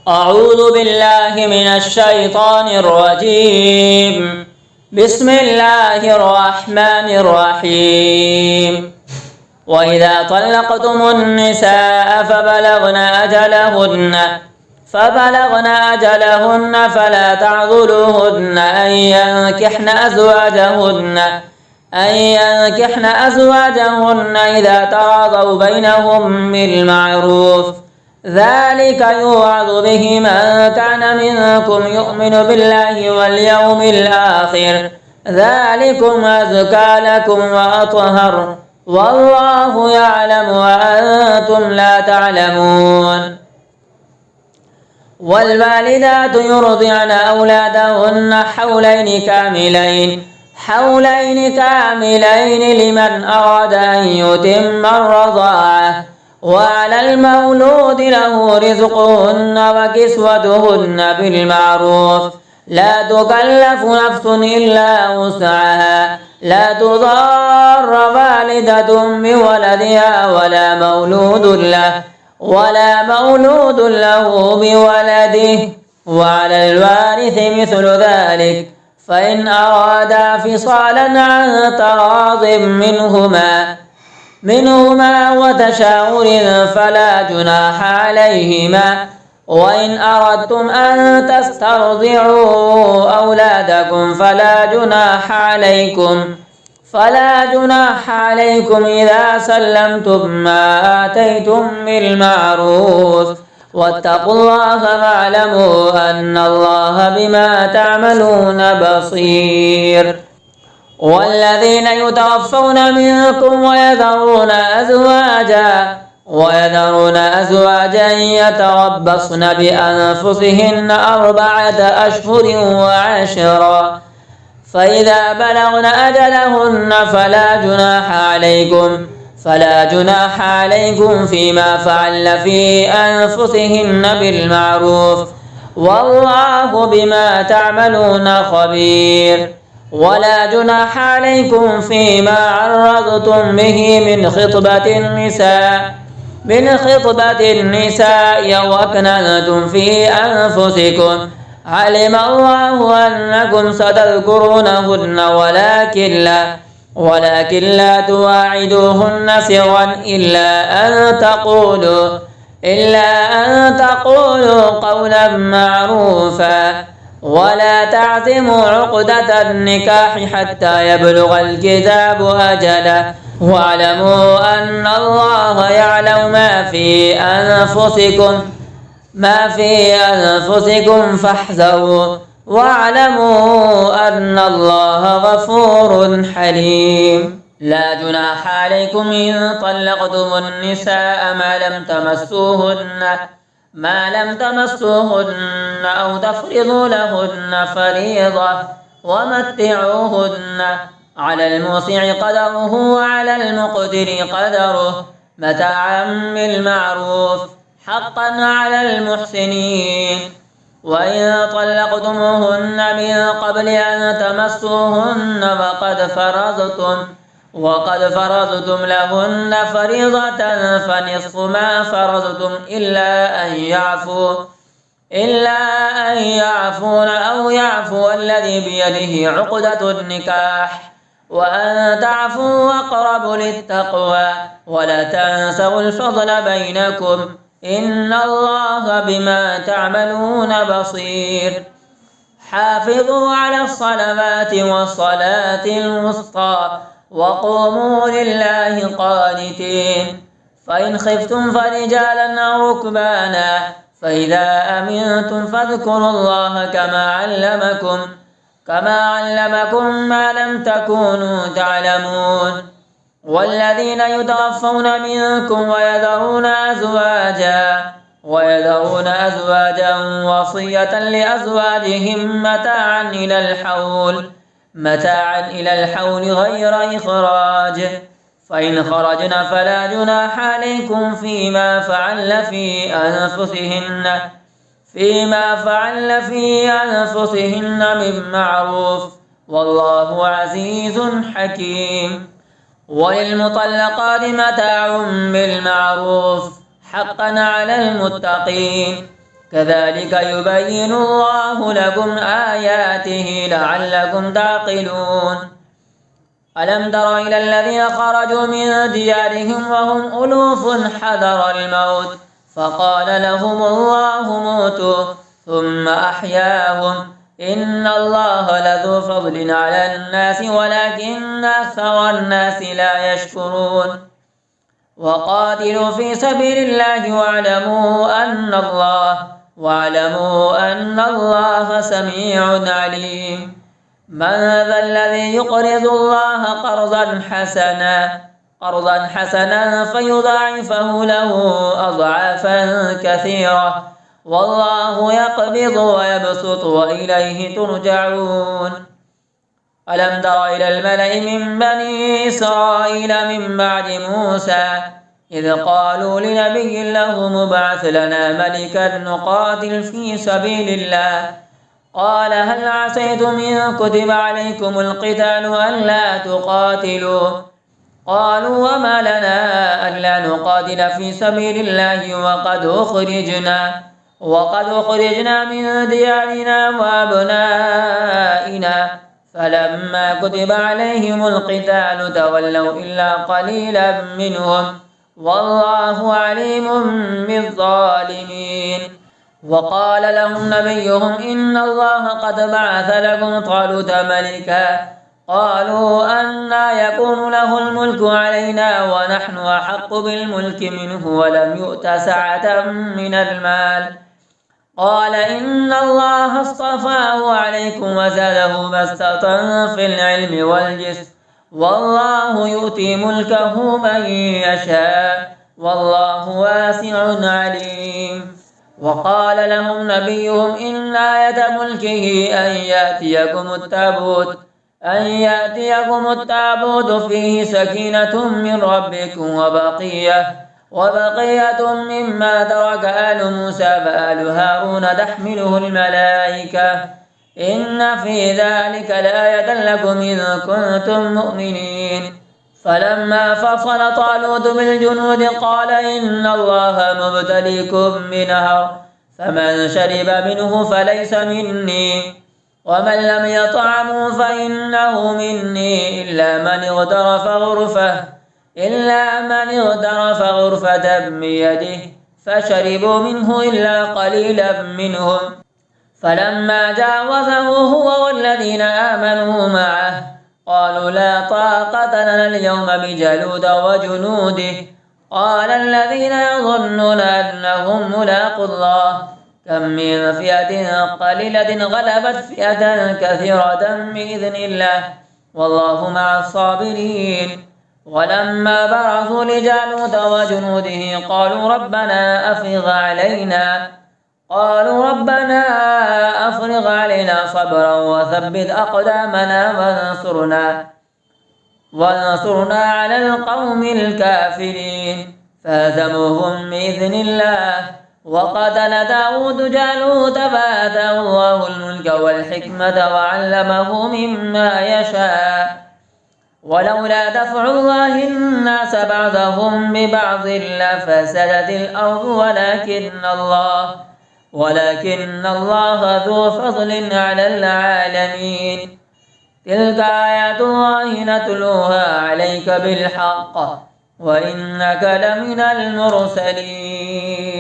أعوذ بالله من الشيطان الرجيم. بسم الله الرحمن الرحيم. وإذا طلقتم النساء فبلغن أجلهن فلا تعضلوهن أن ينكحن أزواجهن إذا تراضوا بينهم بالمعروف، ذلك يوعظ به من كان منكم يؤمن بالله واليوم الآخر، ذلكم أزكى لكم وأطهر، والله يعلم وأنتم لا تعلمون. والوالدات يرضعن أولادهن حولين كاملين لمن أراد أن يتم الرضاعة، وعلى المولود له رزقهن وكسوتهن بالمعروف، لا تكلف نفس إلا وسعها، لا تضار والدة بولدها ولا مولود له بولده، وعلى الوارث مثل ذلك، فإن أرادا فصالا عن تراض منهما وتشاور فلا جناح عليهما. وإن أردتم أن تسترضعوا أولادكم فلا جناح عليكم إذا سلمتم ما آتيتم بالمعروف، واتقوا الله واعلموا أن الله بما تعملون بصير. والذين يتوفون منكم ويذرون أزواجا يتربصن بأنفسهن 4 أشهر وعشرا، فإذا بلغن أجلهن فلا جناح عليكم فيما فعلن في أنفسهن بالمعروف، والله بما تعملون خبير. ولا جناح عليكم فيما عرضتم به من خطبة النساء وأكننتم في أنفسكم، علم الله أنكم ستذكرونهن ولكن لا تواعدوهن سرا إلا أن تقولوا قولا معروفا، ولا تعزموا عقدة النكاح حتى يبلغ الكتاب أجله، واعلموا أن الله يعلم ما في أنفسكم فاحذروا، واعلموا أن الله غفور حليم. لا جناح عليكم إن طلقتم النساء ما لم تمسوهن أو تفرضوا لهن فريضة، ومتعوهن على الموسع قدره وعلى المقتر قدره متاعا بالمعروف، حقا على المحسنين. وإن طلقتموهن من قبل أن تمسوهن وقد فرضتم لهن فريضة فنصف ما فرضتم إلا أن يعفون أو يعفو الذي بيده عقدة النكاح، وأن تعفوا أقرب للتقوى، ولا تنسوا الفضل بينكم، إن الله بما تعملون بصير. حافظوا على الصلوات والصلاة الوسطى وقوموا لله قانتين. فإن خفتم فرجالا أو ركبانا، فإذا أمنتم فاذكروا الله كما علمكم ما لم تكونوا تعلمون. والذين يتوفون منكم ويذرون أزواجا وصية لأزواجهم متاعا إلى الحول غير إخراج، فإن خرجن فلا جناح عليكم فيما فعل في أنفسهن من معروف، والله عزيز حكيم. وللمطلقات متاع بالمعروف حقا على المتقين. كذلك يبين الله لكم آياته لعلكم تعقلون ألم تر إلى الذين خرجوا من ديارهم وهم ألوف حذر الموت فقال لهم الله موتوا ثم أحياهم إن الله لذو فضل على الناس ولكن أكثر الناس لا يشكرون وقاتلوا في سبيل الله واعلموا أن الله سميع عليم من ذا الذي يقرض الله قرضا حسنا فيضاعفه له أضعافا كثيرة والله يقبض ويبسط وإليه ترجعون ألم تر إلى الملأ من بني إسرائيل من بعد موسى إذ قالوا لنبي له مبعث لنا ملكا نقاتل في سبيل الله قال هل عسيتم إن كتب عليكم القتال ألا تقاتلوا قالوا وما لنا ألا نقاتل في سبيل الله وقد أخرجنا من ديارنا وأبنائنا فلما كتب عليهم القتال تولوا إلا قليلا منهم والله عليم بالظالمين وقال لهم نبيهم إن الله قد بعث لكم طالوت ملكا قالوا أنى يكون له الملك علينا ونحن أحق بالملك منه ولم يؤت سعة من المال قال إن الله اصطفاه عليكم وزاده بسطة في العلم والجسم والله يؤتي ملكه من يشاء والله واسع عليم وقال لهم نبيهم إن آية ملكه أن يأتيكم التابوت فيه سكينة من ربكم وبقية مما ترك آل موسى فآل هارون تحمله الملائكة إن في ذلك لآية لكم إن كنتم مؤمنين فلما فصل طالوت بالجنود قال إن الله مبتليكم بنهر فمن شرب منه فليس مني ومن لم يطعمه فإنه مني إلا من اغترف غرفة بيده فشربوا منه إلا قليلا منهم فلما جاوزه هو والذين آمنوا معه قالوا لا طاقة لنا اليوم بجالوت وجنوده قال الذين يظنون أنهم ملاقوا الله كم من فئة قليلة غلبت فئة كثيرة بإذن الله والله مع الصابرين ولما برزوا لجالوت وجنوده قالوا ربنا أفرغ علينا صبرا وثبت أقدامنا وانصرنا على القوم الكافرين فهزموهم بإذن الله وقتل داود جالوت فآتاه الله الملك والحكمة وعلمه مما يشاء ولولا دفع الله الناس بعضهم ببعض لفسدت الأرض ولكن الله ذو فضل على العالمين تلك آيات الله نتلوها عليك بالحق وإنك لمن المرسلين